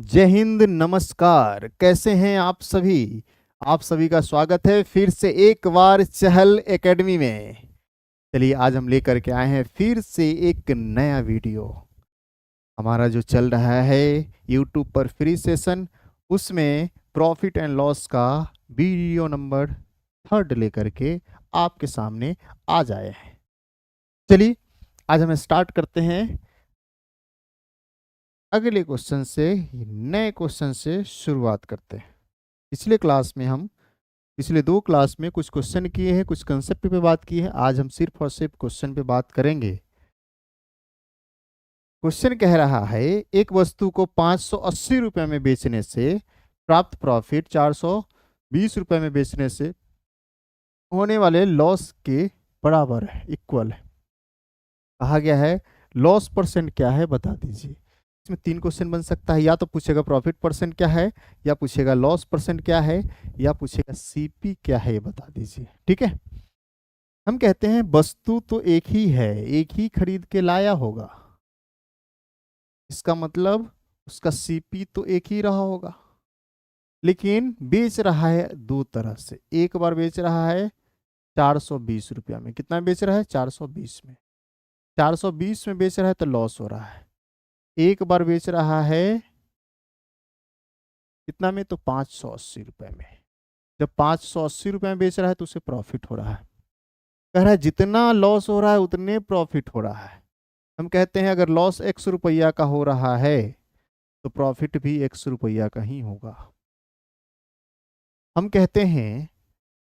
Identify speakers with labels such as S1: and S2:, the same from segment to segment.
S1: जय हिंद, नमस्कार। कैसे हैं आप सभी? आप सभी का स्वागत है फिर से एक बार चहल एकेडमी में। चलिए, आज हम लेकर के आए हैं फिर से एक नया वीडियो। हमारा जो चल रहा है यूट्यूब पर फ्री सेशन, उसमें प्रॉफिट एंड लॉस का वीडियो नंबर 3 लेकर के आपके सामने आ जाए हैं। चलिए, आज हम स्टार्ट करते हैं अगले क्वेश्चन से। नए क्वेश्चन से शुरुआत करते हैं। पिछले 2 क्लास में कुछ क्वेश्चन किए हैं, कुछ कंसेप्ट पे बात की है। आज हम सिर्फ और सिर्फ क्वेश्चन पे बात करेंगे। क्वेश्चन कह रहा है, एक वस्तु को 580 रुपये में बेचने से प्राप्त प्रॉफिट 420 रुपये में बेचने से होने वाले लॉस के बराबर है, इक्वल है। कहा गया है लॉस परसेंट क्या है, बता दीजिए। इसमें 3 क्वेश्चन बन सकता है। या तो पूछेगा प्रॉफिट परसेंट क्या है, या पूछेगा लॉस परसेंट क्या है, या पूछेगा सीपी क्या है, ये बता दीजिए। ठीक है। हम कहते हैं वस्तु तो एक ही है, एक ही खरीद के लाया होगा, इसका मतलब उसका सीपी तो एक ही रहा होगा। लेकिन बेच रहा है दो तरह से। एक बार बेच रहा है 420 रुपया में। कितना बेच रहा है? 420 में। 420 में बेच रहा है तो लॉस हो रहा है। एक बार बेच रहा है कितना में? तो 580 रुपये में। जब 580 रुपये में बेच रहा है तो उसे प्रॉफिट हो रहा है। कह रहा है जितना लॉस हो रहा है उतने प्रॉफिट हो रहा है। हम कहते हैं अगर लॉस 100 रुपया का हो रहा है तो प्रॉफिट भी 100 रुपया का ही होगा। हम कहते हैं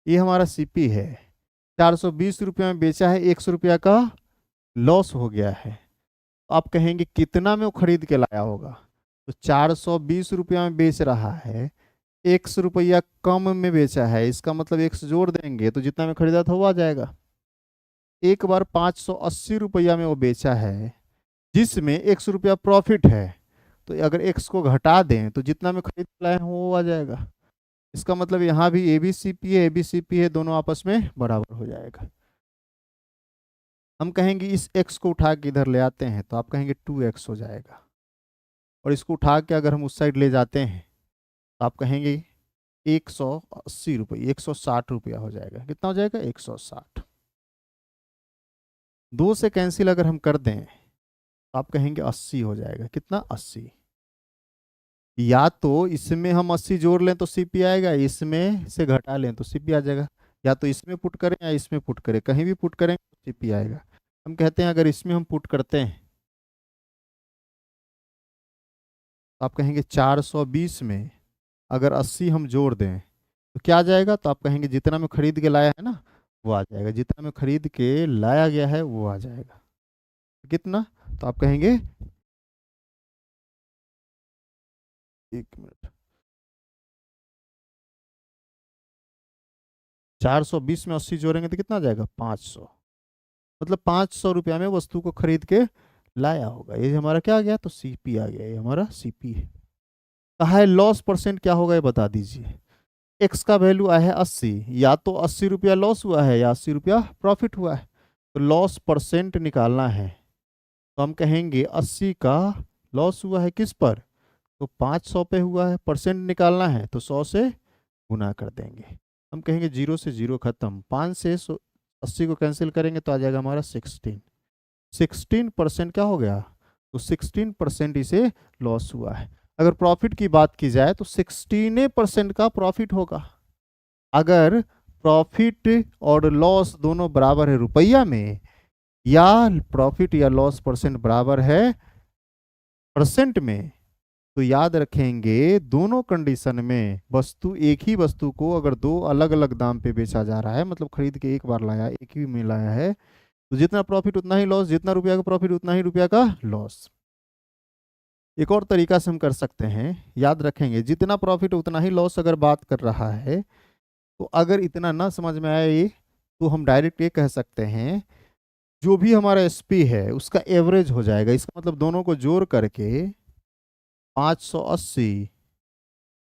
S1: ये हमारा सीपी है, 420 रुपये में बेचा है, 100 रुपया का लॉस हो गया है। तो आप कहेंगे कितना में वो खरीद के लाया होगा? तो 420 रुपया में बेच रहा है, 100 रुपया कम में बेचा है, इसका मतलब 100 जोड़ देंगे तो जितना में खरीदा था वो आ जाएगा। एक बार 580 रुपया में वो बेचा है, जिसमें 100 रुपया प्रॉफिट है, तो अगर एक्स को घटा दें तो जितना में खरीद लाए हैं वो आ जाएगा। इसका मतलब यहाँ भी एबीसीपी है, एबीसीपी है, दोनों आपस में बराबर हो जाएगा। हम कहेंगे इस एक्स को उठा के इधर ले आते हैं तो आप कहेंगे 2x हो जाएगा। और इसको उठा के अगर हम उस साइड ले जाते हैं तो आप कहेंगे 180 रुपये, 160 रुपया हो जाएगा। कितना हो जाएगा? 160। 2 से कैंसिल अगर हम कर दें तो आप कहेंगे 80 हो जाएगा। कितना? 80। या तो इसमें हम 80 जोड़ लें तो सीपी आएगा, इसमें से घटा लें तो सीपी आ जाएगा। या तो इसमें पुट करें या इसमें पुट करें, कहीं भी पुट करें तो सीपी आएगा। हम कहते हैं अगर इसमें हम पुट करते हैं तो आप कहेंगे 420 में अगर 80 हम जोड़ दें तो क्या आ जाएगा? तो आप कहेंगे जितना में खरीद के लाया है ना वो आ जाएगा, जितना में खरीद के लाया गया है वो आ जाएगा। कितना? तो आप कहेंगे, एक मिनट, 420 में 80 जोड़ेंगे तो कितना आ जाएगा? 500। मतलब 500 रुपया में वस्तु को खरीद के लाया होगा। ये हमारा क्या आ गया? तो सीपी आ गया। ये हमारा सीपी है। कहा है लॉस परसेंट क्या होगा, ये बता दीजिए। एक्स का वैल्यू आया है 80, या तो 80 रुपया लॉस हुआ है या 80 रुपया प्रॉफिट हुआ है। तो लॉस परसेंट निकालना है तो हम कहेंगे 80 का लॉस हुआ है किस पर? तो 500 पे हुआ है। परसेंट निकालना है तो 100 से गुना कर देंगे। हम कहेंगे 0 से 0 खत्म, 5 से 80 को कैंसिल करेंगे तो आ जाएगा हमारा 16% क्या हो गया? तो 16% इसे लॉस हुआ है। अगर प्रॉफिट की बात की जाए तो 16% का प्रॉफिट होगा। अगर प्रॉफिट और लॉस दोनों बराबर है रुपया में, या प्रॉफिट या लॉस परसेंट बराबर है परसेंट में, तो याद रखेंगे दोनों कंडीशन में वस्तु, एक ही वस्तु को अगर दो अलग अलग दाम पे बेचा जा रहा है, मतलब खरीद के एक बार लाया, एक ही में लाया है, तो जितना प्रॉफिट उतना ही लॉस, जितना रुपया का प्रॉफिट उतना ही रुपया का लॉस। एक और तरीका से हम कर सकते हैं, याद रखेंगे जितना प्रॉफिट उतना ही लॉस अगर बात कर रहा है, तो अगर इतना ना समझ में आए ये, तो हम डायरेक्ट ये कह सकते हैं जो भी हमारा एसपी है उसका एवरेज हो जाएगा। इसका मतलब दोनों को जोड़ करके 580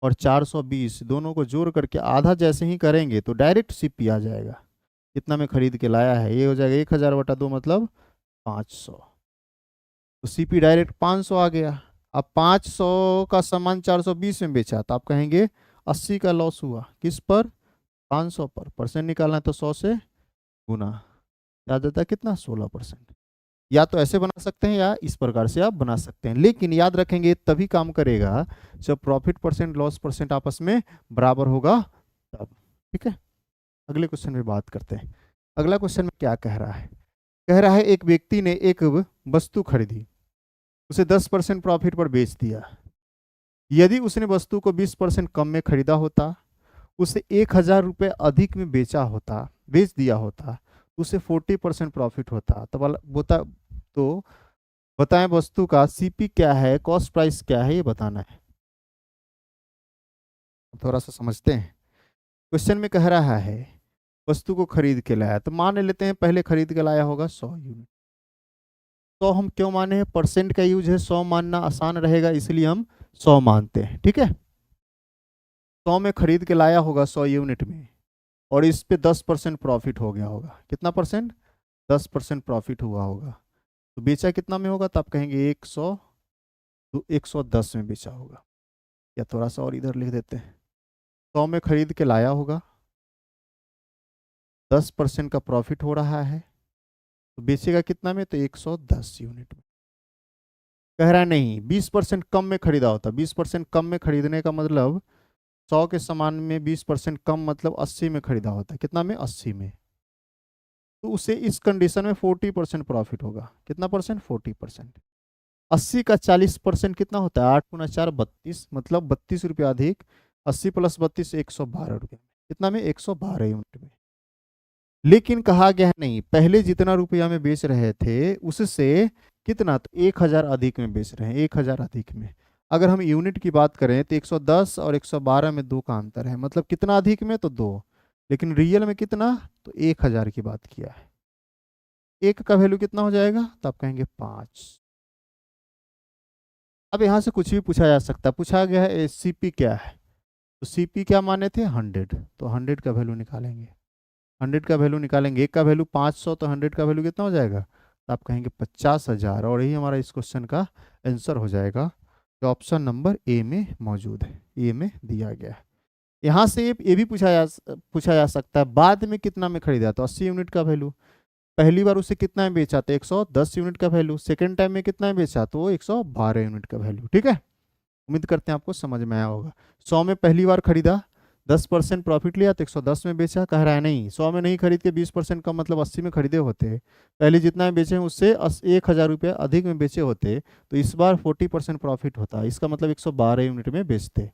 S1: और 420 दोनों को जोड़ करके आधा जैसे ही करेंगे तो डायरेक्ट सीपी आ जाएगा। कितना में खरीद के लाया है, ये हो जाएगा 1000 बटा 2 मतलब 500। तो सीपी डायरेक्ट 500 आ गया। अब 500 का सामान 420 में बेचा तो आप कहेंगे 80 का लॉस हुआ। किस पर? 500 पर। परसेंट निकालना है तो 100 से गुना, याद आता है कितना? 16%। या तो ऐसे बना सकते हैं या इस प्रकार से आप बना सकते हैं, लेकिन याद रखेंगे तभी काम करेगा जब प्रॉफिट परसेंट लॉस परसेंट आपस में बराबर होगा तब। ठीक है, अगले क्वेश्चन में बात करते हैं। अगला क्वेश्चन में क्या कह रहा है? कह रहा है एक व्यक्ति ने एक वस्तु खरीदी, उसे 10% प्रॉफिट पर बेच दिया। यदि उसने वस्तु को 20% कम में खरीदा होता, उसे 1,000 रुपये अधिक में बेच दिया होता, उसे 40% प्रॉफिट होता। तो बताएं वस्तु का सीपी क्या है, कॉस्ट प्राइस क्या है, ये बताना है। थोड़ा सा समझते हैं। क्वेश्चन में कह रहा है वस्तु को खरीद के लाया, तो मान लेते हैं पहले खरीद के लाया होगा 100 यूनिट। तो हम क्यों माने हैं? परसेंट का यूज है, 100 मानना आसान रहेगा इसलिए हम 100 मानते हैं। ठीक है, 100 में खरीद के लाया होगा 100 यूनिट में, और इस पे 10% प्रॉफिट हो गया होगा। कितना परसेंट? 10% प्रॉफिट हुआ होगा। तो बेचा कितना में होगा? तो आप कहेंगे 100, तो 110 में बेचा होगा। या थोड़ा सा और इधर लिख देते हैं, 100 में खरीद के लाया होगा, 10% का प्रॉफिट हो रहा है, तो बेचेगा कितना में? तो 110 यूनिट में। कह रहा है नहीं, 20% कम में खरीदा होता। 20% कम में खरीदने का मतलब 100 के सामान में 20% कम मतलब 80 में खरीदा होता। कितना में? 80 में। तो उसे इस कंडीशन में 40% प्रॉफिट होगा। कितना परसेंट? 40%। 80 का 40% कितना होता है? 8 गुना 4 32, मतलब 32 रुपया अधिक। 80 प्लस 32 112 रुपये। कितना में? 112 यूनिट में। लेकिन कहा गया है नहीं, पहले जितना रुपया में बेच रहे थे उससे कितना? तो 1,000 अधिक में बेच रहे हैं, 1,000 अधिक में। अगर हम यूनिट की बात करें तो 110 और 112 में 2 का अंतर है, मतलब कितना अधिक में? तो 2। लेकिन रियल में कितना? तो 1,000 की बात किया है। एक का वैल्यू कितना हो जाएगा? तो आप कहेंगे 5। अब यहाँ से कुछ भी पूछा जा सकता है। पूछा गया है सीपी क्या है, तो सीपी क्या माने थे? 100। तो 100 का वैल्यू निकालेंगे। 100 का वैल्यू निकालेंगे, एक का वैल्यू 500, तो 100 का वैल्यू कितना हो जाएगा? तो आप कहेंगे 50,000। और यही हमारा इस क्वेश्चन का आंसर हो जाएगा, जो ऑप्शन नंबर ए में मौजूद है, ए में दिया गया है। यहाँ से ये भी पूछा जा सकता है बाद में कितना में खरीदा? तो 80 यूनिट का वैल्यू। पहली बार उसे कितना में बेचा? तो 110 यूनिट का वैल्यू। सेकेंड टाइम में कितना में बेचा? तो 112 यूनिट का वैल्यू। ठीक है, उम्मीद करते हैं आपको समझ में आया होगा। 100 में पहली बार खरीदा, 10% प्रॉफिट लिया, तो 110 में बेचा। कह रहा है नहीं, 100 में नहीं खरीद के 20% का मतलब 80 में खरीदे होते, पहले जितना में बेचे हैं उससे 1,000 रुपये अधिक में बेचे होते, तो इस बार 40% प्रॉफिट होता। इसका मतलब 112 यूनिट में बेचते।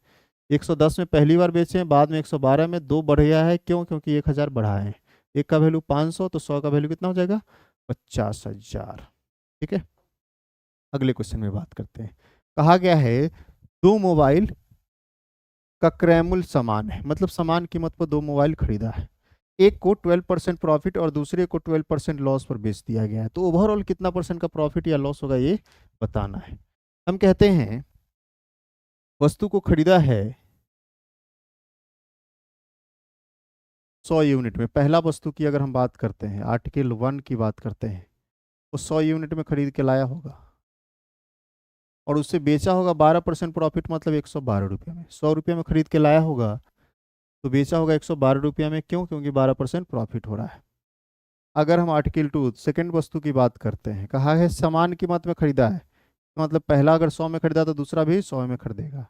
S1: 110 में पहली बार बेचे हैं, बाद में 112 में 2 बढ़ गया है। क्यों? क्योंकि 1,000 बढ़ा है। एक का वैल्यू 500, तो 100 का वैल्यू कितना हो जाएगा? 50,000। ठीक है, अगले क्वेश्चन में बात करते हैं। कहा गया है दो मोबाइल का क्रय मूल्य समान है, मतलब समान कीमत पर 2 मोबाइल खरीदा है। एक को 12% प्रॉफिट और दूसरे को 12% लॉस पर बेच दिया गया है। तो ओवरऑल कितना परसेंट का प्रॉफिट या लॉस होगा ये बताना है। हम कहते हैं वस्तु को खरीदा है 100 यूनिट में। पहला वस्तु की अगर हम बात करते हैं, आर्टिकल 1 की बात करते हैं, तो 100 यूनिट में खरीद के लाया होगा और उससे बेचा होगा 12% प्रॉफिट, मतलब 112 रुपये में। 100 रुपये में खरीद के लाया होगा तो बेचा होगा 112 रुपये में। क्यों? क्योंकि 12% प्रॉफिट हो रहा है। अगर हम आर्टिकल 2 सेकंड वस्तु की बात करते हैं, कहा है समान कीमत में खरीदा है, तो मतलब पहला अगर 100 में खरीदा तो दूसरा भी 100 में खरीदेगा।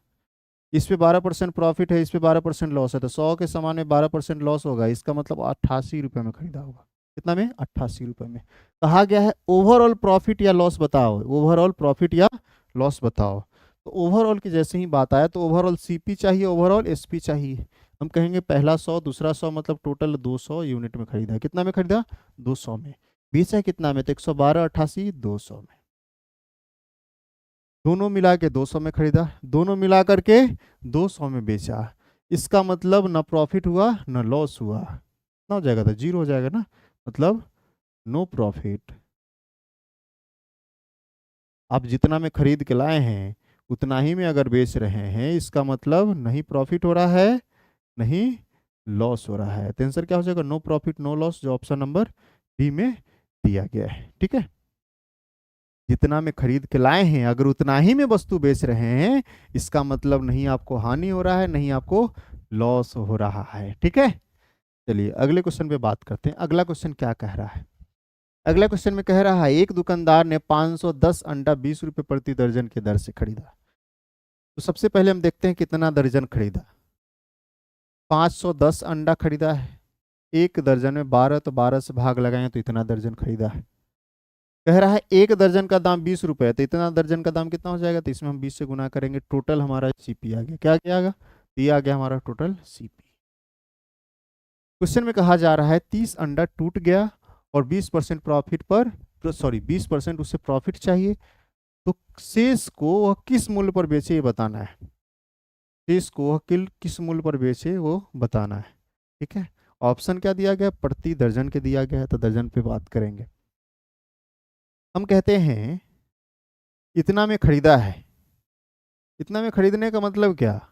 S1: इस पे 12% प्रॉफिट है, इस पे 12% लॉस है, तो 100 के सामान में 12% लॉस होगा। इसका मतलब 88 रुपये में खरीदा होगा। कितना में? 88 रुपये में। कहा गया है ओवरऑल प्रॉफिट या लॉस बताओ, ओवरऑल प्रॉफिट या लॉस बताओ। तो ओवरऑल की जैसे ही बात आया तो ओवरऑल सीपी चाहिए, ओवरऑल एसपी चाहिए। हम कहेंगे पहला 100 दूसरा 100, मतलब टोटल 200 यूनिट में खरीदा। कितना में खरीदा? 200 में। बेचा कितना में? तो 112 88 200 में। दोनों मिला के 200 में खरीदा, दोनों मिला करके 200 में बेचा। इसका मतलब ना प्रॉफिट हुआ ना लॉस हुआ। कितना हो जाएगा? तो 0 हो जाएगा ना, मतलब नो प्रॉफिट। आप जितना में खरीद के लाए हैं उतना ही में अगर बेच रहे हैं, इसका मतलब नहीं प्रॉफिट हो रहा है नहीं लॉस हो रहा है। तो आंसर क्या हो जाएगा? नो प्रॉफिट नो लॉस, जो ऑप्शन नंबर बी में दिया गया है। ठीक है, जितना में खरीद के लाए हैं अगर उतना ही में वस्तु बेच रहे हैं, इसका मतलब नहीं आपको हानि हो रहा है, नहीं आपको लॉस हो रहा है। ठीक है, चलिए अगले क्वेश्चन पे बात करते हैं। अगला क्वेश्चन क्या कह रहा है? अगला क्वेश्चन में कह रहा है एक दुकानदार ने 510 अंडा 20 रुपए प्रति दर्जन के दर से खरीदा। तो सबसे पहले हम देखते हैं कितना दर्जन खरीदा। 510 अंडा खरीदा है, एक दर्जन में 12, तो 12 से भाग लगाएं तो इतना दर्जन खरीदा है। कह रहा है एक दर्जन का दाम 20 रुपए है, तो इतना दर्जन का दाम कितना हो जाएगा? तो इसमें हम 20 से गुना करेंगे, टोटल हमारा सीपी आ गया। क्या क्या आ गया? ये आ गया हमारा टोटल सीपी। क्वेश्चन में कहा जा रहा है 30 अंडा टूट गया और 20% प्रॉफिट पर, सॉरी 20% उससे प्रॉफिट चाहिए, तो शेष को वह किस मूल्य पर बेचे ये बताना है। शेष को वह किस मूल्य पर बेचे वो बताना है। ठीक है, ऑप्शन क्या दिया गया? प्रति दर्जन के दिया गया है, तो दर्जन पे बात करेंगे। हम कहते हैं इतना में खरीदा है। इतना में खरीदने का मतलब क्या?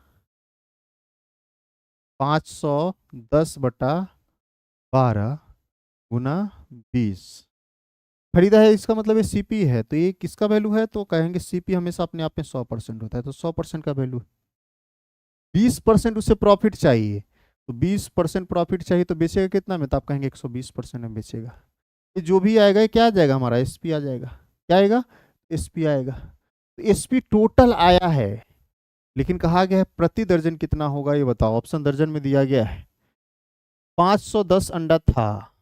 S1: 510/12 गुना 20 खरीदा है, इसका मतलब ये सीपी है। तो ये किसका वैल्यू है? तो कहेंगे सीपी हमेशा अपने आप में 100% होता है, तो 100% का वैल्यू। 20% उससे प्रॉफिट चाहिए, तो 20% प्रॉफिट चाहिए, तो बेचेगा कितना में? तो आप कहेंगे 120% में बेचेगा। ये जो भी आएगा ये क्या आ जाएगा? हमारा एसपी आ जाएगा। क्या आएगा? एसपी आएगा। तो एसपी टोटल आया है, लेकिन कहा गया है प्रति दर्जन कितना होगा ये बताओ। ऑप्शन दर्जन में दिया गया है। 510 अंडा था,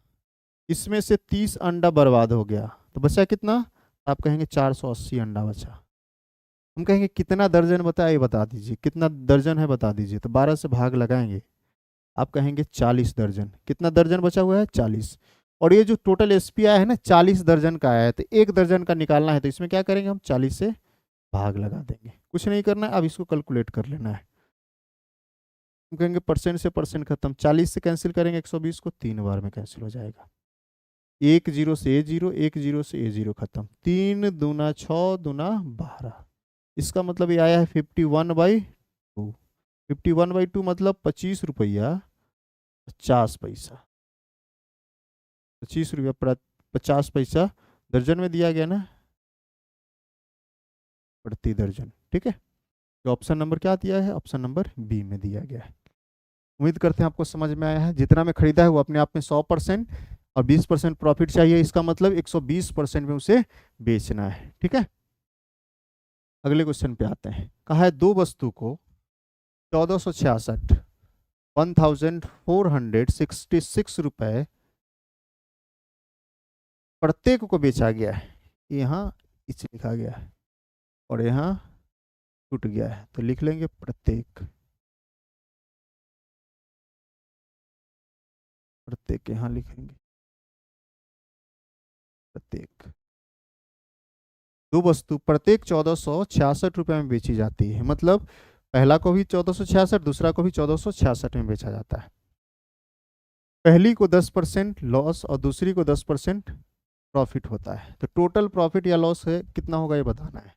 S1: इसमें से 30 अंडा बर्बाद हो गया, तो बचा कितना? आप कहेंगे 480 अंडा बचा। हम कहेंगे कितना दर्जन बताया ये बता दीजिए, कितना दर्जन है बता दीजिए, तो 12 से भाग लगाएंगे, आप कहेंगे 40 दर्जन। कितना दर्जन बचा हुआ है? 40। और ये जो टोटल एसपी आया है ना 40 दर्जन का आया है, तो एक दर्जन का निकालना है, तो इसमें क्या करेंगे हम? 40 से भाग लगा देंगे, कुछ नहीं करना है, अब इसको कैलकुलेट कर लेना है। हम कहेंगे परसेंट से परसेंट खत्म, 40 से कैंसिल करेंगे 120 को, 3 बार में कैंसिल हो जाएगा। 1 0 से A0, 1 0 से A0 खत्म, 3 दूना 6 दूना 12। इसका मतलब ये आया है 51/2। 51/2 मतलब 25 रुपया 50 पैसा। 25 रुपया 50 पैसा दर्जन में दिया गया ना, प्रति दर्जन। ठीक है, तो ऑप्शन नंबर क्या दिया है? ऑप्शन नंबर बी में दिया गया है। उम्मीद करते हैं आपको समझ में आया है। जितना में खरीदा है वो अपने आप में 100% और 20% प्रॉफिट चाहिए, इसका मतलब 120% में उसे बेचना है। ठीक है, अगले क्वेश्चन पे आते हैं। कहा है दो वस्तु को 1466 1466 रुपए प्रत्येक को बेचा गया है। यहाँ इस लिखा गया है और यहाँ टूट गया है, तो लिख लेंगे प्रत्येक। प्रत्येक यहाँ लिखेंगे प्रत्येक। दो वस्तु प्रत्येक 1466 रुपये में बेची जाती है, मतलब पहला को भी 1466, दूसरा को भी 1466 में बेचा जाता है। पहली को 10% लॉस और दूसरी को 10% प्रॉफिट होता है, तो टोटल प्रॉफिट या लॉस है कितना होगा ये बताना है।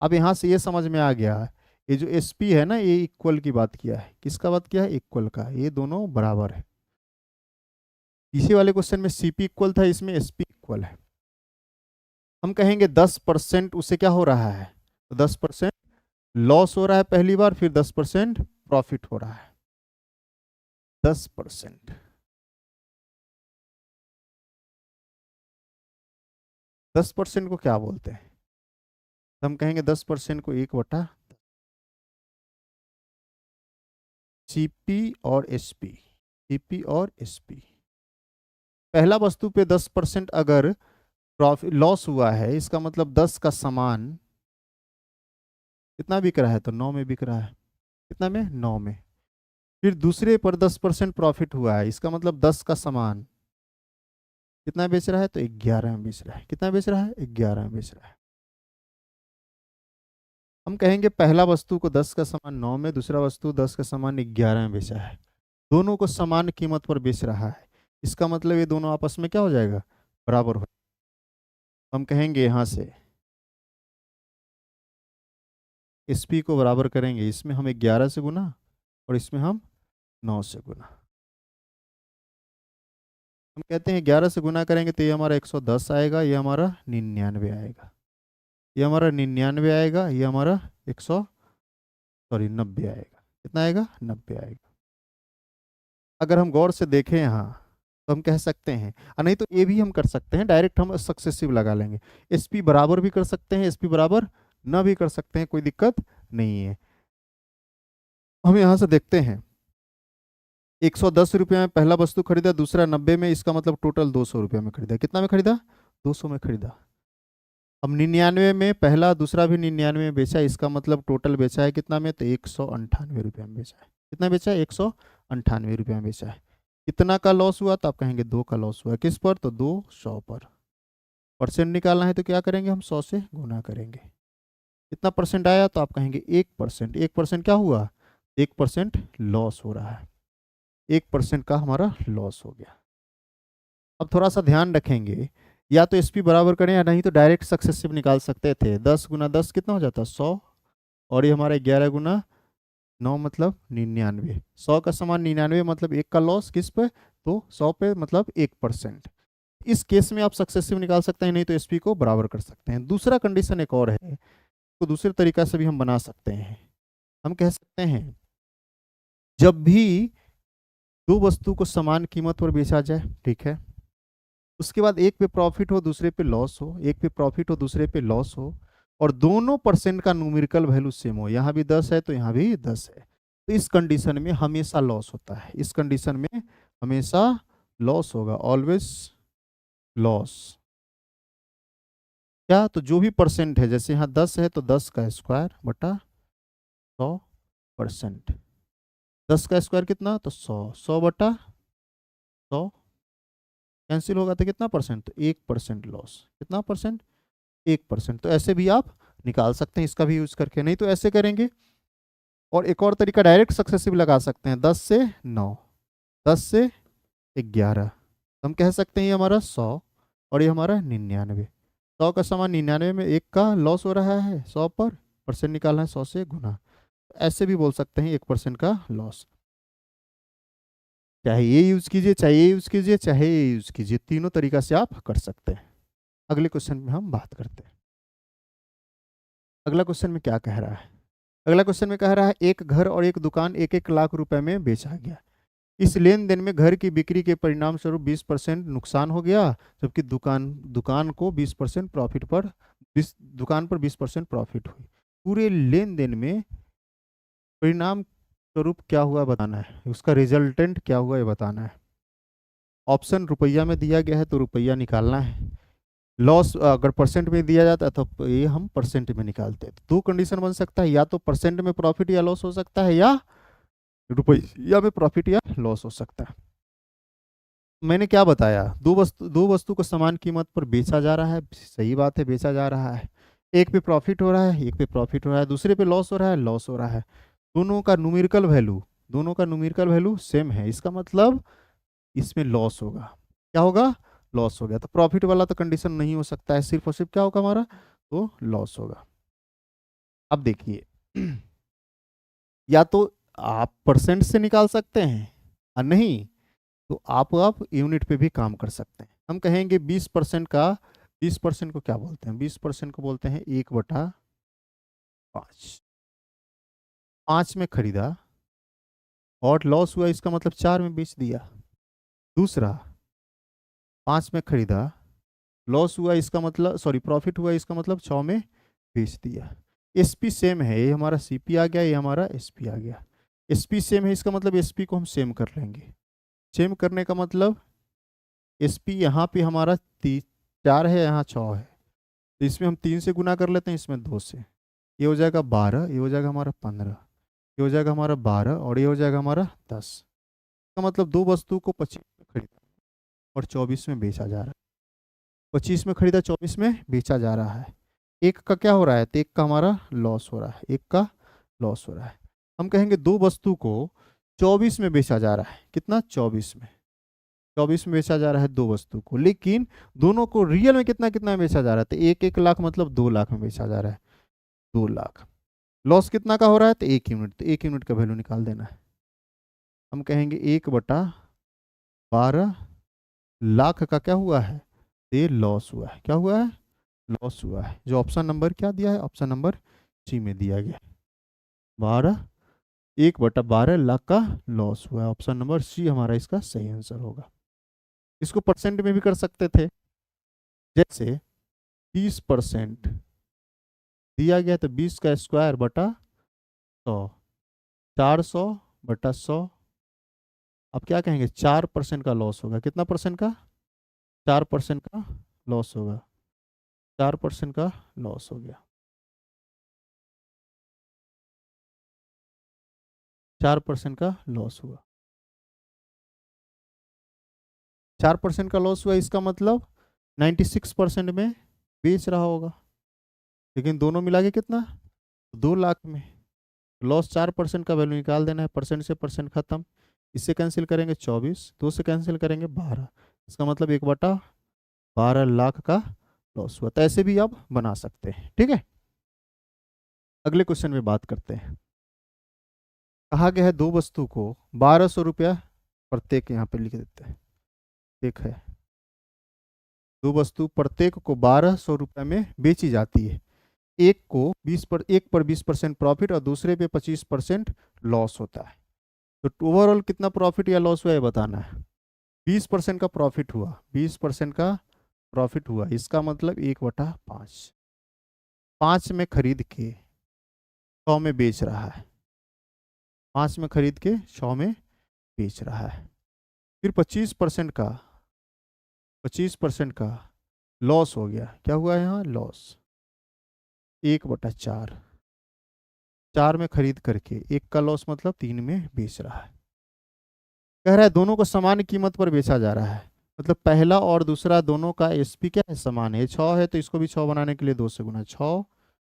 S1: अब यहाँ से ये समझ में आ गया है, ये जो एसपी है ना ये इक्वल की बात किया है। किसका बात किया है? इक्वल का। ये दोनों बराबर है। इसी वाले क्वेश्चन में सीपी इक्वल था, इसमें एसपी इक्वल है। हम कहेंगे 10% उससे क्या हो रहा है? तो 10% लॉस हो रहा है पहली बार, फिर 10% प्रॉफिट हो रहा है। 10%, 10% को क्या बोलते हैं? तो हम कहेंगे 10% को 1/, सीपी और एसपी। सीपी और एसपी। पहला वस्तु पे 10% अगर प्रॉफिट लॉस हुआ है, इसका मतलब 10 का सामान कितना बिक रहा है? तो 9 में बिक रहा है। कितना में? 9 में। फिर दूसरे पर 10% प्रॉफिट हुआ है, इसका मतलब 10 का सामान कितना बेच रहा है? तो 11 में बेच रहा है। कितना बेच रहा है? 11 में बेच रहा है। हम कहेंगे पहला वस्तु को 10 का सामान 9 में, दूसरा वस्तु 10 का सामान 11 में बेचा है, दोनों को समान कीमत पर बेच रहा है, इसका मतलब ये दोनों आपस में क्या हो जाएगा? बराबर हो। हम कहेंगे यहाँ से एसपी को बराबर करेंगे, इसमें हम 11 से गुना और इसमें हम 9 से गुना। हम कहते हैं 11 से गुना करेंगे तो ये हमारा 110 आएगा, ये हमारा 99 आएगा। ये हमारा 99 आएगा, ये हमारा 90 आएगा। कितना आएगा? 90 आएगा। अगर हम गौर से देखें यहाँ तो हम कह सकते हैं, नहीं तो ये भी हम कर सकते हैं, डायरेक्ट हम सक्सेसिव लगा लेंगे। एसपी बराबर भी कर सकते हैं, एसपी बराबर ना भी कर सकते हैं, कोई दिक्कत नहीं है। हम यहाँ से देखते हैं 110 रुपये में पहला वस्तु खरीदा, दूसरा 90 में, इसका मतलब टोटल 200 रुपये में खरीदा। कितना में खरीदा? 200 में खरीदा। अब 99 में पहला, दूसरा भी 99 में बेचा, इसका मतलब टोटल बेचा है कितना में? तो 198 रुपये में बेचा है। कितना बेचा है? 198 रुपये में बेचा है। कितना का लॉस हुआ? तो आप कहेंगे 2 का लॉस हुआ। किस पर? तो 200 पर। परसेंट निकालना है तो क्या करेंगे हम? 100 से गुना करेंगे। कितना परसेंट आया? तो आप कहेंगे 1%। 1% क्या हुआ? 1% लॉस हो रहा है। 1% का हमारा लॉस हो गया। अब थोड़ा सा ध्यान रखेंगे, या तो एसपी बराबर करें या नहीं तो डायरेक्ट सक्सेसिव निकाल सकते थे। 10 गुना 10 कितना हो जाता? 100। और ये हमारा 11 गुना 9 मतलब 99। 100 का समान 99 मतलब 1 का लॉस किस पे? तो 100 पे मतलब 1%। इस केस में आप सक्सेसिव निकाल सकते हैं, नहीं तो एसपी को बराबर कर सकते हैं। दूसरा कंडीशन एक और है, तो दूसरे तरीका से भी हम बना सकते हैं। हम कह सकते हैं जब भी दो वस्तु को समान कीमत पर बेचा जाए, ठीक है, उसके बाद एक पे प्रॉफिट हो दूसरे पे लॉस हो, एक पे प्रॉफिट हो दूसरे पे लॉस हो, और दोनों परसेंट का न्यूमेरिकल वैल्यू सेम हो, यहाँ भी 10 है तो यहाँ भी 10 है, तो इस कंडीशन में हमेशा लॉस होता है। इस कंडीशन में हमेशा लॉस होगा, ऑलवेज लॉस। क्या? तो जो भी परसेंट है, जैसे यहाँ 10 है तो 10 का स्क्वायर बटा 100%। 10 का स्क्वायर कितना? तो 100। 100 बटा 100 कैंसिल होगा तो कितना परसेंट? तो 1% लॉस। कितना परसेंट? 1%। तो ऐसे भी आप निकाल सकते हैं, इसका भी यूज करके। नहीं तो ऐसे करेंगे, और एक और तरीका डायरेक्ट सक्सेसिव लगा सकते हैं। 10 से 9, 10 से 11, हम कह सकते हैं ये हमारा 100 और ये हमारा 99। 100 का समान 99 में 1 का लॉस हो रहा है, 100 पर परसेंट निकालना है 100 से गुना। ऐसे भी बोल सकते हैं 1% का लॉस। चाहे ये यूज कीजिए, चाहे ये यूज कीजिए, चाहे ये यूज कीजिए, तीनों तरीका से आप कर सकते हैं। अगले क्वेश्चन में हम बात करते हैं। अगला क्वेश्चन में क्या कह रहा है? अगला क्वेश्चन में कह रहा है एक घर और एक दुकान 1-1 लाख रुपए में बेचा गया। इस लेन देन में घर की बिक्री के परिणाम स्वरूप 20% नुकसान हो गया, जबकि दुकान को 20% प्रॉफिट पर 20 दुकान पर 20% प्रॉफिट हुई। पूरे लेन देन में परिणाम स्वरूप क्या हुआ बताना है, उसका रिजल्टेंट क्या हुआ ये बताना है। ऑप्शन रुपया में दिया गया है तो रुपया निकालना है। लॉस अगर परसेंट में दिया जाता है तो ये हम परसेंट में निकालते हैं। दो कंडीशन बन सकता है, या तो परसेंट में प्रॉफिट या लॉस हो सकता है, या रुपया में प्रॉफिट या लॉस हो सकता है। मैंने क्या बताया? दो वस्तु को समान कीमत पर बेचा जा रहा है, सही बात है, बेचा जा रहा है। एक पे प्रॉफिट हो रहा है, एक पे प्रॉफिट हो रहा है, दूसरे पे लॉस हो रहा है, लॉस हो रहा है। दोनों का न्यूमेरिकल वैल्यू सेम है, इसका मतलब इसमें लॉस होगा। क्या होगा? लॉस हो गया। तो प्रॉफिट वाला तो कंडीशन नहीं हो सकता है, सिर्फ और सिर्फ क्या होगा हमारा? तो लॉस होगा। अब देखिए या तो आप परसेंट से निकाल सकते हैं, और नहीं तो आप यूनिट पे भी काम कर सकते हैं। हम कहेंगे 20% का, 20% को क्या बोलते हैं? 20% को बोलते हैं 1/5। 5 में खरीदा और लॉस हुआ, इसका मतलब 4 में बेच दिया। दूसरा 5 में खरीदा, लॉस हुआ इसका मतलब, सॉरी प्रॉफिट हुआ इसका मतलब 6 में बेच दिया। एसपी सेम है, ये हमारा सीपी आ गया, ये हमारा एसपी आ गया। एसपी सेम है, इसका मतलब एसपी को हम सेम कर लेंगे। सेम करने का मतलब एसपी यहाँ पे हमारा 4 है, यहाँ 6 है, तो इसमें हम 3 से गुना कर लेते हैं, इसमें 2 से। ये हो जाएगा 12, ये हो जाएगा हमारा 15, ये हो जाएगा हमारा 12, और ये हो जाएगा हमारा 10। का मतलब दो वस्तु को 25 में खरीदा और 24 में बेचा जा रहा है। 25 में खरीदा, 24 में बेचा जा रहा है। एक का क्या हो रहा है? तो एक का हमारा लॉस हो रहा है, एक का लॉस हो रहा है। हम कहेंगे दो वस्तु को 24 में बेचा जा रहा है। कितना? 24 में। 24 में बेचा जा रहा है दो वस्तु को, लेकिन दोनों को रियल में कितना कितना में बेचा जा रहा है? तो 1-1 लाख मतलब 2 लाख में बेचा जा रहा है, 2 लाख। लॉस कितना का हो रहा है? तो 1 यूनिट, तो 1 यूनिट का वैल्यू निकाल देना है। हम कहेंगे 1/12 लाख का क्या हुआ है? ये लॉस हुआ है। क्या हुआ है? लॉस हुआ है, जो ऑप्शन नंबर क्या दिया है, ऑप्शन नंबर सी में दिया गया है। 1/12 लाख का लॉस हुआ है, ऑप्शन नंबर सी हमारा इसका सही आंसर होगा। इसको परसेंट में भी कर सकते थे, जैसे 20% दिया गया तो 20 का स्क्वायर बटा 100, 400/100। अब क्या कहेंगे, 4% का लॉस होगा, कितना परसेंट का, 4% का लॉस होगा, 4% का लॉस हो गया, 4% का लॉस हुआ, 4% का लॉस हुआ, इसका मतलब 96% में बेच रहा होगा, लेकिन दोनों मिला के कितना, 2 लाख में। लॉस 4% का वैल्यू निकाल देना है, परसेंट से परसेंट खत्म, इससे कैंसिल करेंगे 24, 2 से कैंसिल करेंगे 12, इसका मतलब 1/12 लाख का लॉस हुआ। तो ऐसे भी आप बना सकते हैं, ठीक है। अगले क्वेश्चन में बात करते हैं। कहा गया है दो वस्तु को 1200 रुपया प्रत्येक, यहाँ पे लिख देते हैं, एक है दो वस्तु प्रत्येक को 1200 रुपये में बेची जाती है, एक पर 20% प्रॉफिट और दूसरे पे 25% लॉस होता है। तो ओवरऑल कितना प्रॉफिट या लॉस हुआ है बताना है। 20% का प्रॉफिट हुआ, 20% का प्रॉफिट हुआ, इसका मतलब 1/5, 5 में खरीद के 100 में बेच रहा है, 5 में खरीद के 100 में बेच रहा है। फिर 25% का लॉस हो गया, क्या हुआ यहाँ लॉस, 1/4, 4 में खरीद करके 1 का लॉस मतलब 3 में बेच रहा है। कह रहा है दोनों को समान कीमत पर बेचा जा रहा है, मतलब पहला और दूसरा दोनों का एसपी क्या है, समान है, 6 है तो इसको भी 6 बनाने के लिए 2 से गुना 6,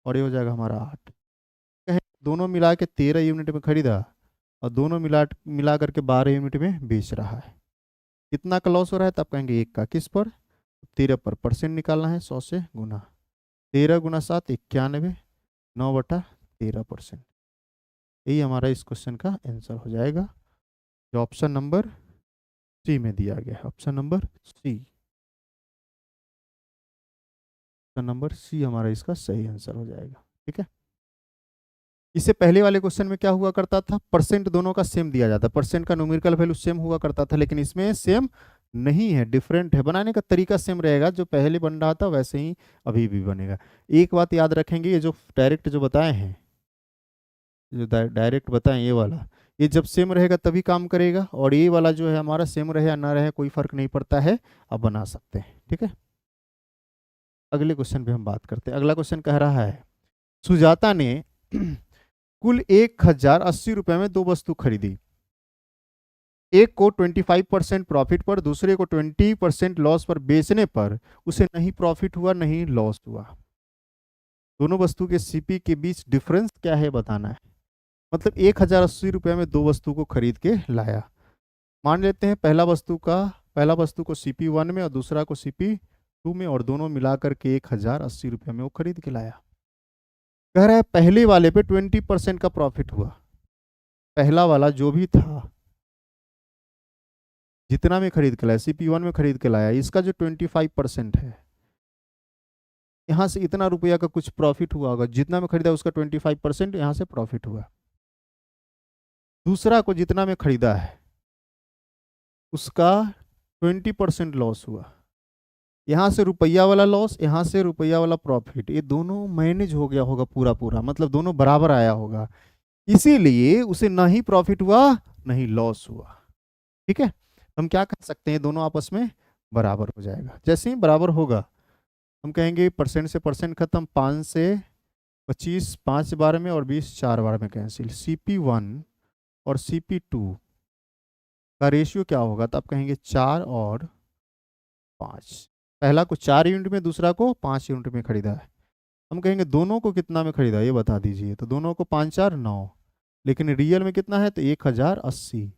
S1: और ये हो जाएगा हमारा 8। कहे दोनों मिला के 13 यूनिट में खरीदा और दोनों मिला करके 12 यूनिट में बेच रहा है, कितना का लॉस हो रहा है, तब कहेंगे 1 का, किस पर, 13 पर, परसेंट निकालना है, 100 से गुना, 13 गुना 7 91, 9/13%। यही हमारा इस क्वेश्चन का आंसर हो जाएगा, जो ऑप्शन नंबर सी में दिया गया है, option number C, option number C हमारा इसका सही आंसर हो जाएगा, ठीक है। इससे पहले वाले क्वेश्चन में क्या हुआ करता था, परसेंट दोनों का सेम दिया जाता, परसेंट का न्यूमेरिकल वैल्यू सेम हुआ करता था, लेकिन इसमें सेम नहीं है, डिफरेंट है, बनाने का तरीका सेम रहेगा, जो पहले बन रहा था वैसे ही अभी भी बनेगा। एक बात याद रखेंगे, ये जो डायरेक्ट जो बताए हैं, जो डायरेक्ट बताएं ये वाला, ये जब सेम रहेगा तभी काम करेगा, और ये वाला जो है हमारा सेम रहे या ना रहे कोई फर्क नहीं पड़ता है, आप बना सकते हैं, ठीक है। अगले क्वेश्चन पे हम बात करते हैं। अगला क्वेश्चन कह रहा है सुजाता ने कुल 1080 रुपये में दो वस्तु खरीदी, एक को 25% प्रॉफिट पर, दूसरे को 20% लॉस पर बेचने पर उसे नहीं प्रॉफिट हुआ नहीं लॉस हुआ। दोनों वस्तु के सीपी के बीच डिफरेंस क्या है बताना है। मतलब 1080 रुपये में दो वस्तु को खरीद के लाया, मान लेते हैं पहला वस्तु को CP1 में और दूसरा को CP2 में, और दोनों मिलाकर के 1080 रुपये में वो खरीद के लाया। कह रहा है पहले वाले पे 20% का प्रॉफिट हुआ, पहला वाला जो भी था जितना में खरीद के लाया, CP1 में खरीद के लाया, इसका जो 25% है, यहाँ से इतना रुपया का कुछ प्रॉफिट हुआ होगा, जितना में खरीदा उसका 25% यहाँ से प्रॉफिट हुआ। दूसरा को जितना में खरीदा है उसका 20% लॉस हुआ, यहाँ से रुपया वाला लॉस, यहाँ से रुपया वाला प्रॉफिट, ये दोनों मैनेज हो गया होगा पूरा पूरा, मतलब दोनों बराबर आया होगा, इसीलिए उसे ना ही प्रॉफिट हुआ नहीं लॉस हुआ, ठीक है। हम क्या कह सकते हैं, दोनों आपस में बराबर हो जाएगा। जैसे ही बराबर होगा हम कहेंगे परसेंट से परसेंट खत्म, 5 से 25 5 बार में और 20 4 बार में कैंसिल, CP1 और CP2 का रेशियो क्या होगा, तो आप कहेंगे 4 और 5, पहला को 4 यूनिट में दूसरा को 5 यूनिट में खरीदा है, हम कहेंगे दोनों को कितना में खरीदा ये बता दीजिए, तो दोनों को 5 4 9, लेकिन रियल में कितना है तो 1080,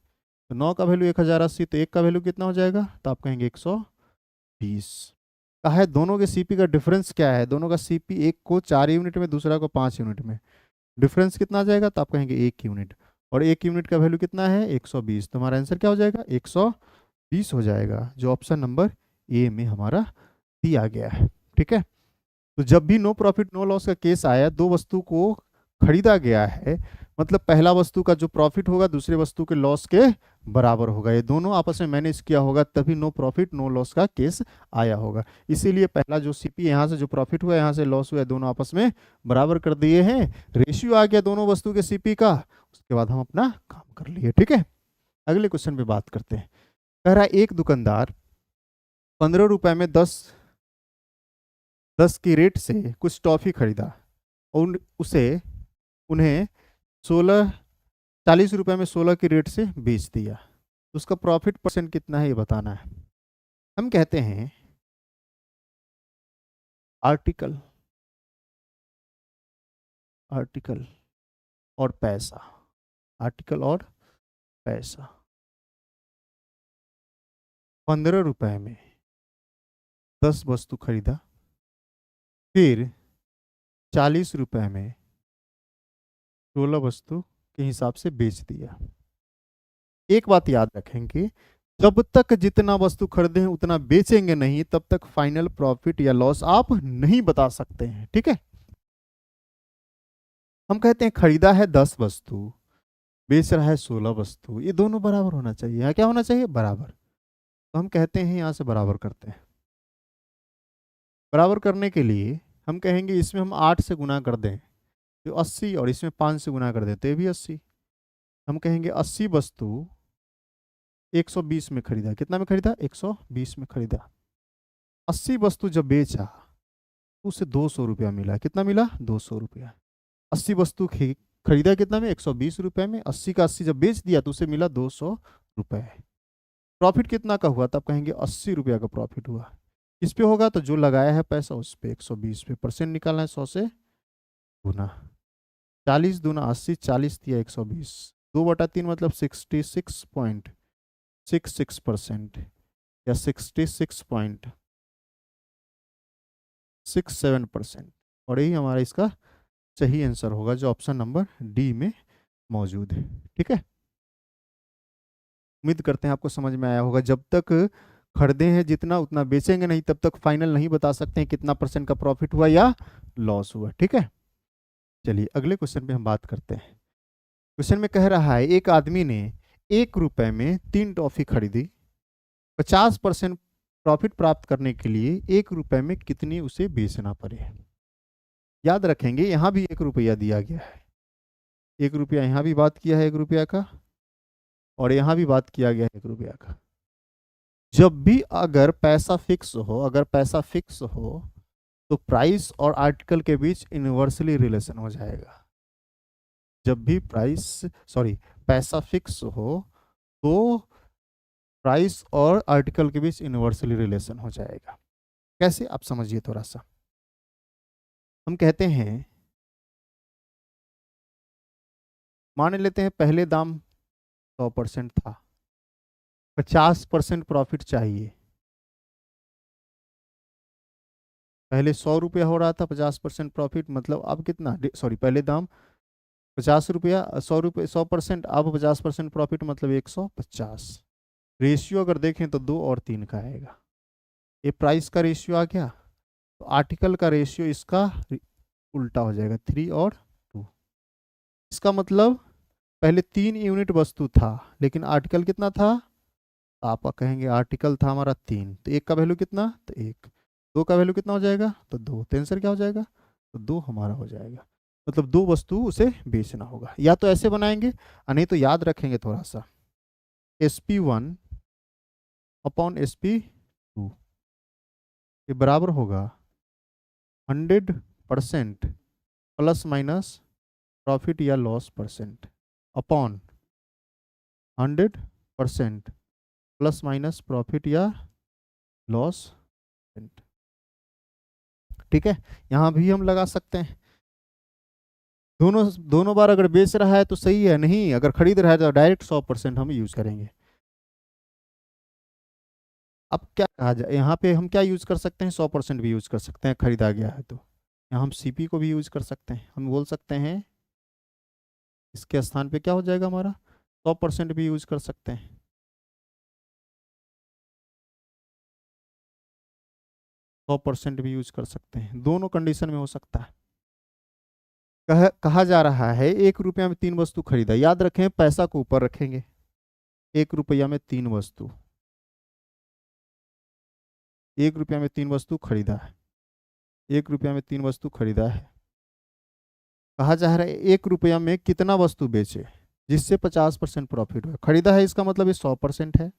S1: तो 9 का वैल्यू 1080, तो 1 का वैल्यू कितना हो जाएगा, तो आप कहेंगे 120। कहा है दोनों के सीपी का डिफरेंस क्या है, दोनों का सीपी, एक को 4 यूनिट में दूसरा को 5 यूनिट में, डिफरेंस कितना आ जाएगा, तो आप कहेंगे 1 यूनिट, और 1 यूनिट का वैल्यू कितना है 120, तो हमारा आंसर क्या हो जाएगा 120 हो जाएगा, जो ऑप्शन नंबर ए में हमारा दिया गया है, ठीक है। तो जब भी नो प्रॉफिट नो लॉस का केस आया, दो वस्तु को खरीदा गया है, मतलब पहला वस्तु का जो प्रॉफिट होगा दूसरे वस्तु के लॉस के बराबर होगा, ये दोनों आपस में मैनेज किया होगा, तभी नो प्रॉफिट नो लॉस का केस आया होगा। इसीलिए पहला जो सीपी यहाँ से जो प्रॉफिट हुआ यहाँ से लॉस हुआ, दोनों आपस में बराबर कर दिए हैं, रेशियो आ गया दोनों वस्तु के सीपी का, उसके बाद हम अपना काम कर लिए। ठीक है, अगले क्वेश्चन पे बात करते हैं। कह रहा है एक दुकानदार 15 रुपए में 10 की रेट से कुछ टॉफी खरीदा और उसे उन्हें 40 रुपए में 16 की रेट से बेच दिया, तो उसका प्रॉफिट परसेंट कितना है ये बताना है। हम कहते हैं आर्टिकल आर्टिकल और पैसा, आर्टिकल और पैसा। 15 रुपए में 10 वस्तु खरीदा, फिर 40 रुपए में 16 वस्तु के हिसाब से बेच दिया। एक बात याद रखेंगे, जब तक जितना वस्तु खरीदे हैं उतना बेचेंगे नहीं, तब तक फाइनल प्रॉफिट या लॉस आप नहीं बता सकते हैं। ठीक है, हम कहते हैं खरीदा है 10 वस्तु, बेच रहा है 16 वस्तु, ये दोनों बराबर होना चाहिए। यहाँ क्या होना चाहिए? बराबर। तो हम कहते हैं यहाँ से बराबर करते हैं। बराबर करने के लिए हम कहेंगे इसमें हम 8 से गुना कर दें तो 80, और इसमें 5 से गुना कर दें तो ये भी 80। हम कहेंगे 80 वस्तु 120 में खरीदा। कितना में खरीदा? 120 में खरीदा। 80 वस्तु जब बेचा तो उसे 200 रुपया मिला। कितना मिला? 200 रुपया। 80 वस्तु खरीदा कितना में? 120 रुपए में। 80 का 80 जब बेच दिया तो उसे मिला 200 रुपए। प्रॉफिट कितना का हुआ? तब कहेंगे 80 रुपया का प्रॉफिट हुआ। इस पे होगा तो जो लगाया है पैसा उस पे 120 पे परसेंट निकालना है, 100 से गुना। 40 दूना 80, 40 दिया 120, 2/3 मतलब 66.66% या 66.67%, और यही हमारा इसका सही आंसर होगा जो ऑप्शन नंबर डी में मौजूद है। ठीक है, उम्मीद करते हैं आपको समझ में आया होगा। जब तक खरीदे हैं जितना उतना बेचेंगे नहीं, तब तक फाइनल नहीं बता सकते हैं कितना परसेंट का प्रॉफिट हुआ या लॉस हुआ। ठीक है, चलिए अगले क्वेश्चन पे हम बात करते हैं। क्वेश्चन में कह रहा है एक आदमी ने 1 रुपए में 3 टॉफी खरीदी, 50% प्रॉफिट प्राप्त करने के लिए 1 रुपए में कितनी उसे बेचना पड़े। याद रखेंगे यहाँ भी 1 रुपया दिया गया है, 1 रुपया यहाँ भी बात किया है 1 रुपया का, और यहाँ भी बात किया गया है 1 रुपया का। जब भी अगर पैसा फिक्स हो तो प्राइस और आर्टिकल के बीच इनवर्सली रिलेशन हो जाएगा। जब भी पैसा फिक्स हो तो प्राइस और आर्टिकल के बीच इनवर्सली रिलेशन हो जाएगा। कैसे? आप समझिए थोड़ा सा। हम कहते हैं, मान लेते हैं पहले दाम 100% था, 50% प्रॉफिट चाहिए। पहले 100 रुपया हो रहा था, 50% प्रॉफिट मतलब अब कितना? पहले दाम 50 रुपया, 100 रुपये 100%, अब 50% प्रॉफिट मतलब 150। रेशियो अगर देखें तो 2 और 3 का आएगा। ये प्राइस का रेशियो आ गया, तो आर्टिकल का रेशियो इसका उल्टा हो जाएगा, 3 और 2। इसका मतलब पहले 3 यूनिट वस्तु था, लेकिन आर्टिकल कितना था? आप कहेंगे आर्टिकल था हमारा 3, तो 1 का वैल्यू कितना? तो 1। 2 का वैल्यू कितना हो जाएगा? तो 2। तो आंसर क्या हो जाएगा? तो 2 हमारा हो जाएगा। मतलब 2 वस्तु उसे बेचना होगा। या तो ऐसे बनाएंगे, नहीं तो याद रखेंगे थोड़ा सा, SP1 अपॉन SP2 ये बराबर होगा 100% प्लस माइनस प्रॉफिट या loss percent upon 100% plus minus profit या लॉस परसेंट। ठीक है, यहां भी हम लगा सकते हैं। दोनों दोनों बार अगर बेच रहा है तो सही है, नहीं अगर खरीद रहा है तो डायरेक्ट 100% हम यूज करेंगे। अब क्या कहा जाए, यहाँ पे हम क्या यूज कर सकते हैं? 100% भी यूज कर सकते हैं, खरीदा गया है तो। यहाँ हम सीपी को भी यूज कर सकते हैं। हम बोल सकते हैं इसके स्थान पे क्या हो जाएगा हमारा? 100% भी यूज कर सकते हैं। 100% भी यूज कर सकते हैं, दोनों कंडीशन में हो सकता है। कहा जा रहा है 1 रुपया में 3 वस्तु खरीदा, याद रखें पैसा को ऊपर रखेंगे। 1 रुपया में 3 वस्तु, 1 रुपया में 3 वस्तु खरीदा है, 1 रुपया में 3 वस्तु खरीदा है। कहा जा रहा है 1 रुपया में कितना वस्तु बेचे जिससे 50% प्रॉफिट हो। खरीदा है इसका मतलब ये 100% है,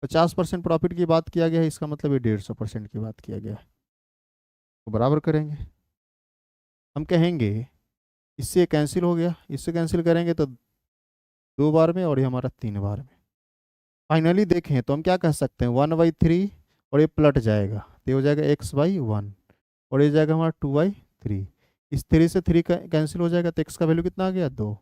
S1: 50% प्रॉफिट की बात किया गया है इसका मतलब ये 150% की बात किया गया है। तो बराबर करेंगे, हम कहेंगे इससे कैंसिल हो गया, इससे कैंसिल करेंगे तो 2 बार में और ये हमारा 3 बार में। फाइनली देखें तो हम क्या कह सकते हैं 1/3 और ये पलट जाएगा तो ये हो जाएगा x/1 और ये जाएगा हमारा 2/3। इस 3 से 3 का कैंसिल हो जाएगा तो x का वैल्यू कितना आ गया 2।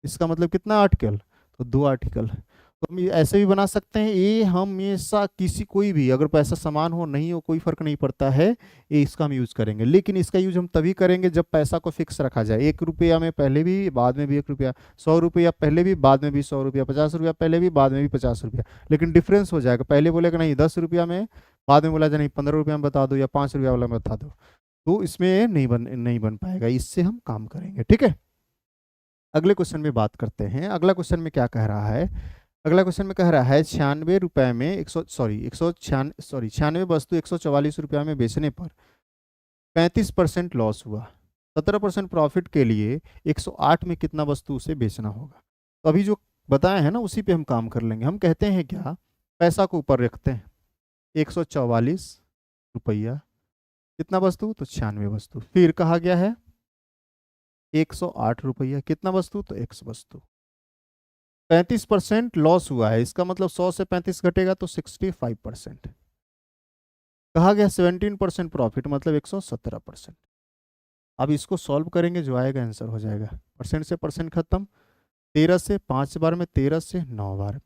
S1: इसका मतलब कितना आर्टिकल, तो 2 आर्टिकल। तो हम ऐसे भी बना सकते हैं, ये हमेशा किसी कोई भी अगर पैसा समान हो नहीं हो कोई फर्क नहीं पड़ता है, ये इसका हम यूज करेंगे। लेकिन इसका यूज हम तभी करेंगे जब पैसा को फिक्स रखा जाए। 1 रुपया में पहले भी बाद में भी 1 रुपया, 100 रुपया पहले भी बाद में भी 100 रुपया, 50 रुपया पहले भी बाद में भी 50 रुपया। लेकिन डिफरेंस हो जाएगा, पहले बोलेगा नहीं 10 रुपया में, बाद में बोला जाए नहीं 15 रुपया में बता दो या 5 रुपया वाला में बता दो, तो इसमें नहीं बन पाएगा। इससे हम काम करेंगे, ठीक है। अगले क्वेश्चन में बात करते हैं। अगला क्वेश्चन में क्या कह रहा है, अगला क्वेश्चन में कह रहा है 96 रुपये में 96 वस्तु 144 रुपया में बेचने पर 35% लॉस हुआ, 17% प्रॉफिट के लिए 108 में कितना वस्तु उसे बेचना होगा। तो अभी जो बताया है ना उसी पे हम काम कर लेंगे। हम कहते हैं क्या, पैसा को ऊपर रखते हैं 144 रुपया, कितना वस्तु तो 96 वस्तु। फिर कहा गया है 108 रुपया, कितना वस्तु तो x वस्तु। 35% लॉस हुआ है, इसका मतलब 100 से 35 घटेगा तो 65%। कहा गया 17% प्रॉफिट मतलब 117%। अब इसको सॉल्व करेंगे, जो आएगा आंसर हो जाएगा। परसेंट से परसेंट खत्म, 13 से 5 बार में, 13 से 9 बार में।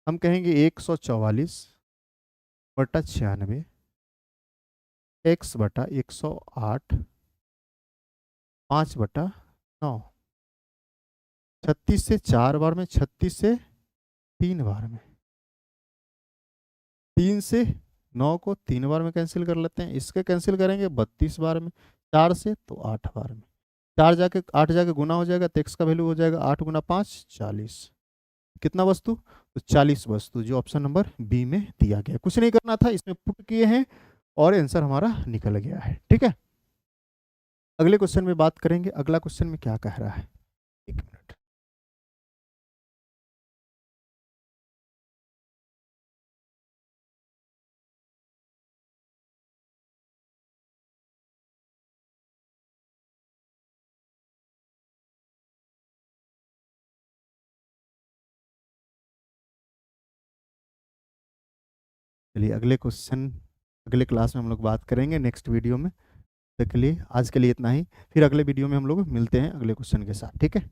S1: हम कहेंगे 144/96 x/108 5/9, 36 से 4 बार में, 36 से 3 बार में, 3 से 9 को 3 बार में कैंसिल कर लेते हैं। इसके कैंसिल करेंगे 32 बार में, 4 से तो 8 बार में, 8 जाके गुना हो जाएगा तो x का वैल्यू हो जाएगा 8 × 5 40। कितना वस्तु तो 40 वस्तु, जो ऑप्शन नंबर बी में दिया गया। कुछ नहीं करना था, इसमें पुट किए हैं और आंसर हमारा निकल गया है, ठीक है। अगले क्वेश्चन में बात करेंगे। अगला क्वेश्चन में क्या कह रहा है, 1 मिनट। चलिए अगले क्वेश्चन अगले क्लास में हम लोग बात करेंगे, नेक्स्ट वीडियो में। तब के लिए आज के लिए इतना ही, फिर अगले वीडियो में हम लोग मिलते हैं अगले क्वेश्चन के साथ, ठीक है।